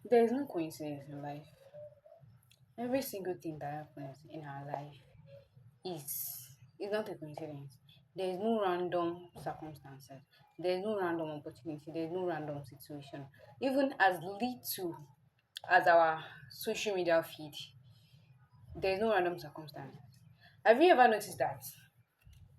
There is no coincidence in life. Every single thing that happens in our life is not a coincidence. There is no random circumstances. There is no random opportunity. There is no random situation. Even as little as our social media feed, there is no random circumstance. Have you ever noticed that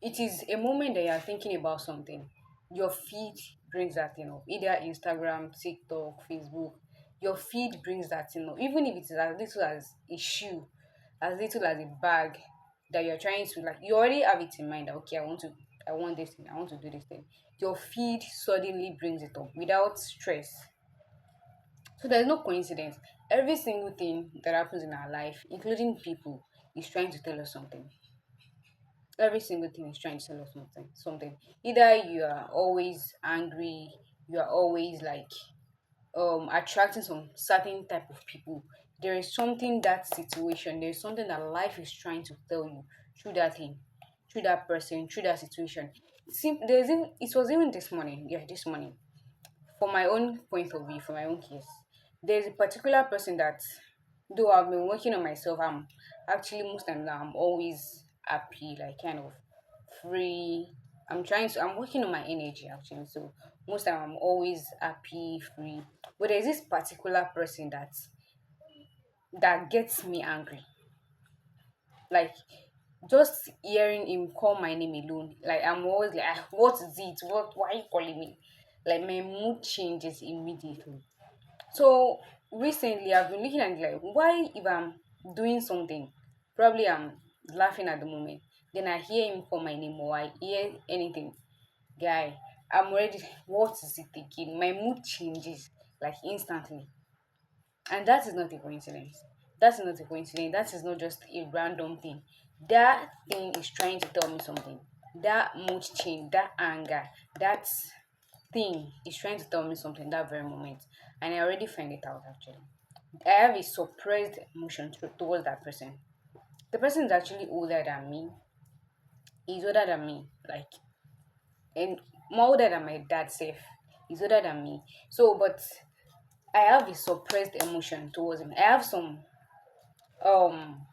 it is a moment that you are thinking about something, your feed brings that thing up, either Instagram, TikTok, Facebook, your feed brings that thing up, even if it is as little as a shoe, as little as a bag that you're trying to, like, you already have it in mind that, okay, I want this thing, I want to do this thing. Your feed suddenly brings it up without stress. So there's no coincidence. Every single thing that happens in our life, including people, is trying to tell us something. Every single thing is trying to tell us something. Either you are always angry, you are always like attracting some certain type of people. There is something, that situation, there is something that life is trying to tell you through that thing, through that person, through that situation. It was even this morning, yeah, this morning, for my own point of view, for my own case, there's a particular person that, though I've been working on myself, I'm actually, most times now, I'm always happy, like kind of free. I'm working on my energy actually. So most time I'm always happy, free. But there's this particular person that gets me angry. Like, just hearing him call my name alone, like I'm always like, "Ah, what is it? Why are you calling me?" Like my mood changes immediately. So recently I've been looking at it like, why, if I'm doing something, probably I'm laughing at the moment, then I hear him call my name or I hear anything, guy, I'm already, what is it again? My mood changes like instantly. And that is not a coincidence. That is not a coincidence. That is not just a random thing. That thing is trying to tell me something. That mood change, that anger, that thing is trying to tell me something that very moment. And I already find it out actually. I have a suppressed emotion towards that person. The person is actually older than me. He's older than me. Like, and more older than my dad self. He's older than me. So, but I have a suppressed emotion towards him. I have some um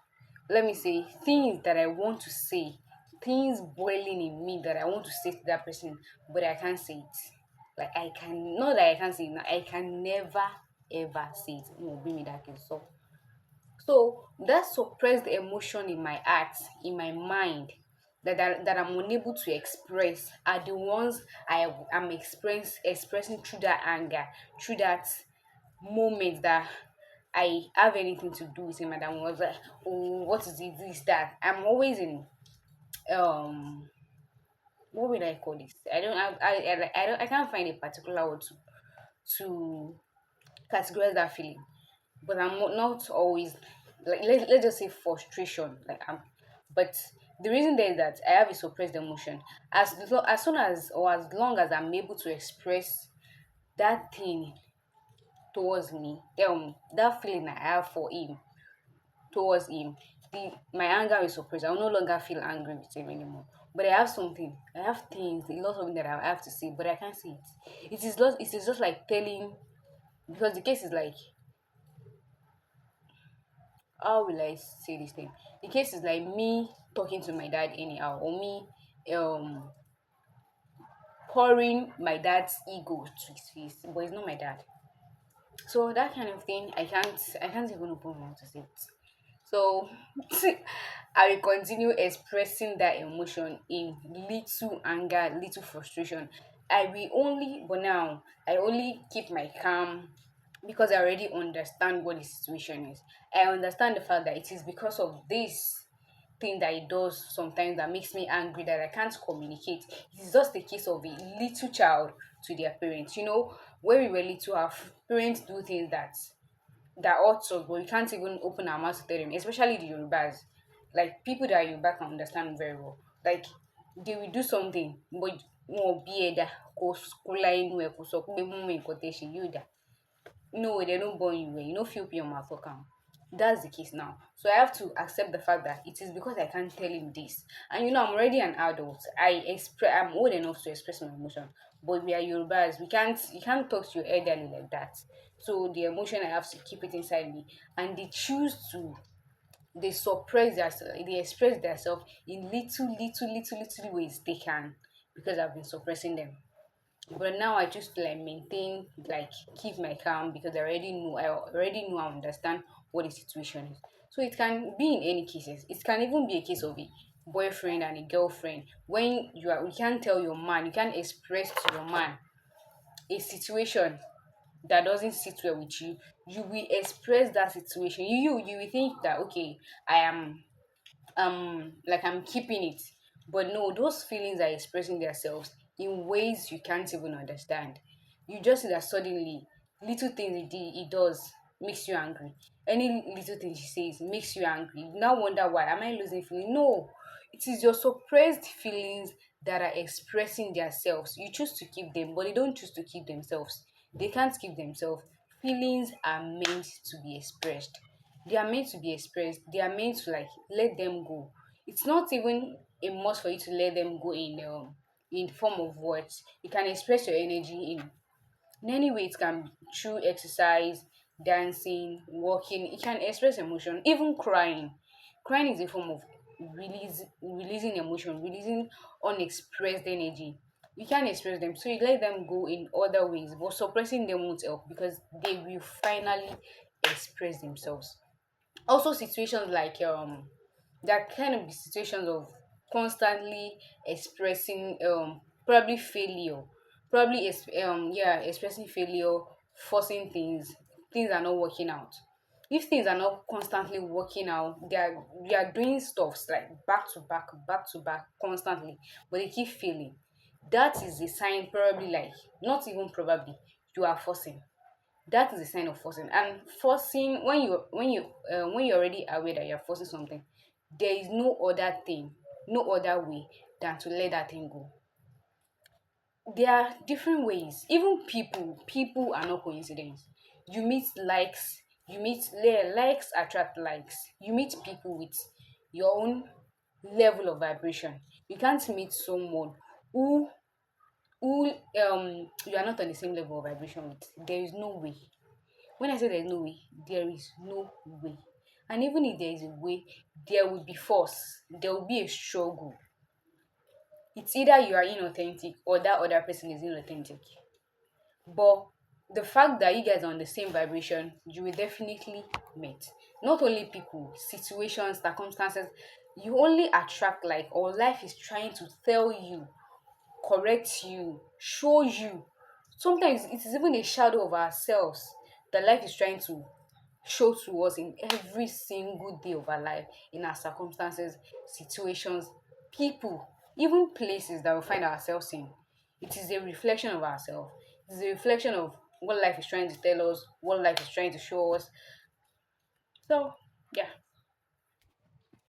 let me say things that I want to say, things boiling in me that I want to say to that person, but I can't say it. Like, I can, not that I can't say it now, I can never ever say it. No, bring me that case. So that suppressed emotion in my heart, in my mind, that I'm unable to express, are the ones am expressing through that anger, through that moment that I have anything to do with him, and I was like, oh, what is it, this, that. I'm always in um what will I call this? I don't have I don't, I can't find a particular word to categorize that feeling. But I'm not always, like, let's just say frustration. Like, I'm, but the reason there is that I have a suppressed emotion. As soon as, or as long as I'm able to express that thing towards me, that feeling I have for him, towards him, my anger is suppressed. I will no longer feel angry with him anymore. But I have things, a lot of things that I have to say, but I can't say it. It is just like telling, because the case is like, how will I say this thing? The case is like me talking to my dad anyhow, or me um pouring my dad's ego to his face, but it's not my dad. So that kind of thing, I can't even open my mouth to say it. So I will continue expressing that emotion in little anger, little frustration. I will only, but now I only keep my calm because I already understand what the situation is. I understand the fact that it is because of this thing that it does sometimes that makes me angry, that I can't communicate. It's just the case of a little child to their parents. When we were little, our parents do things that hurts us, but we can't even open our mouth to tell them, especially the Yorubas. Like, people that are Yoruba can understand very well. Like, they will do something, but won't be there. No, they don't born you well. You know, feel your mouth talk am. That's the case now. So I have to accept the fact that it is because I can't tell him this. And I'm already an adult. I'm old enough to express my emotion. But we are Yorubas. We can't you can't talk to your elderly like that. So the emotion I have to keep it inside me, and they choose to they suppress themselves, they express themselves in little ways they can because I've been suppressing them. But now I just like maintain, like keep my calm because I understand what the situation is. So it can be in any cases. It can even be a case of a boyfriend and a girlfriend. When you can't tell your man, you can't express to your man a situation that doesn't sit well with you, you will express that situation. You will think that okay, I am like I'm keeping it. But no, those feelings are expressing themselves in ways you can't even understand. You just see that suddenly little things it does makes you angry. Any little thing she says makes you angry. You now wonder why. Am I losing feeling? No. It is your suppressed feelings that are expressing themselves. You choose to keep them, but they don't choose to keep themselves. They can't keep themselves. Feelings are meant to be expressed. They are meant to be expressed. They are meant to like let them go. It's not even a must for you to let them go in form of words. You can express your energy in any way. It can be through exercise, dancing, walking. It can express emotion, even crying. Crying is a form of releasing emotion, releasing unexpressed energy. You can't express them, so you let them go in other ways, but suppressing them won't help because they will finally express themselves. Also situations like that kind of be situations of constantly expressing probably failure, yeah, expressing failure, forcing things are not working out. If things are not constantly working out, they are doing stuffs like back to back constantly, but they keep failing. That is a sign, probably, like not even probably, you are forcing. That is a sign of forcing. And forcing, when you're already aware that you're forcing something, there is no other thing, no other way than to let that thing go. There are different ways. Even people are not coincidence. You meet likes, likes attract likes. You meet people with your own level of vibration. You can't meet someone who you are not on the same level of vibration with. There is no way. When I say there's no way, there is no way. And even if there is a way, there will be force, there will be a struggle. It's either you are inauthentic or that other person is inauthentic. But the fact that you guys are on the same vibration, you will definitely meet. Not only people, situations, circumstances, you only attract like, or life is trying to tell you, correct you, show you. Sometimes it is even a shadow of ourselves that life is trying to show to us in every single day of our life, in our circumstances, situations, people, even places that we find ourselves in. It is a reflection of ourselves. It is a reflection of what life is trying to tell us, what life is trying to show us. So, yeah.